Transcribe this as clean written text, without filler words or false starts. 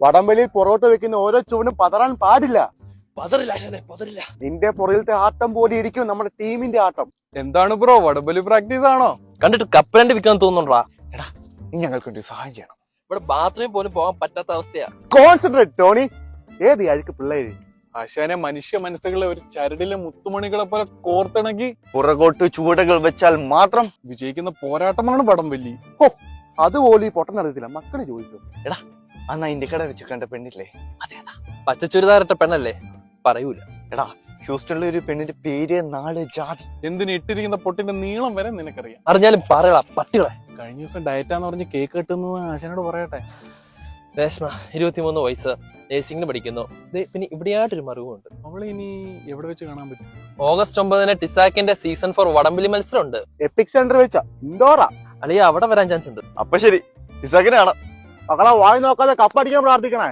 വടംവലിയിൽ പുറകോട്ട് വെക്കുന്ന ഓരോ ചൂടും പതറാൻ പാടില്ല. പതറില്ല. നിന്റെ പുറകിലത്തെ ആട്ടം പോലെ ഇരിക്കും നമ്മുടെ ടീമിന്റെ ആട്ടം. എന്താണ് ബ്രോ, വടംവലി പ്രാക്ടീസ് ആണോ? കണ്ടിട്ട് കപ്പലണ്ടി വിൽക്കാൻ തോന്നുന്നുണ്ടാ. നീ ഞങ്ങൾക്ക് വേണ്ടി സഹായം ചെയ്യണം. ഇവിടെ ബാത്റൂമിൽ പോലും പോകാൻ പറ്റാത്ത അവസ്ഥയാ. Concentrate Tony. ഏത് അഴുക്ക് പിള്ളേര്. ആശാനെ, മനുഷ്യ മനസ്സുകളെ ഒരു ചരടിലെ മുത്തുമണികളെ പോലെ കോർത്തിണക്കി പുറകോട്ട് ചുവടുകൾ വെച്ചാൽ മാത്രം വിജയിക്കുന്ന പോരാട്ടമാണ് വടംവലി. അതുപോലെ ഈ പൊട്ടനറിയത്തില്ല. മക്കളെ ചോദിച്ചു. അന്ന് അതിന്റെ കട വെച്ച് കണ്ട പെണ്ണില്ലേ? അതേതാ? പച്ച ചുരിദാറിട്ട പെണ്ണല്ലേ? പറയൂല. എടാ, ഹ്യൂസ്റ്റണിലെ ഒരു പെണ്ണിന്റെ പേര്, നാട്, ജാതി, എന്തിന് ഇട്ടിരിക്കുന്ന പൊട്ടിന്റെ നീളം വരെ നിനക്കറിയാം. അറിഞ്ഞാലും പറയടാ പട്ടികളെ. കഴിഞ്ഞ ദിവസം ഡയറ്റാന്ന് പറഞ്ഞ് കേക്ക് കിട്ടുന്നത് ആശാനോട് പറയട്ടെ. രേഷ്മ 23 വയസ്സ്, നേഴ്സിംഗിന് പഠിക്കുന്നു. പിന്നെ ഇവിടെയായിട്ടൊരു മറിവുണ്ട്. അവളെ ഇനി എവിടെ വെച്ച് കാണാൻ പറ്റും? ഓഗസ്റ്റ് 9 ടിസാക്കിന്റെ സീസൺ 4 വടംവലി മത്സരം ഉണ്ട്. എപ്പിക് സെന്റർ വെച്ച ഇൻഡോറാ. അളിയ അവിടെ വരാൻ ചാൻസ് ഉണ്ട്. അപ്പൊ ശരി, ഇസാക്കിനെ കാണാം. മക്കളെ വായി നോക്കാതെ കപ്പടിക്കാൻ പ്രാർത്ഥിക്കണേ.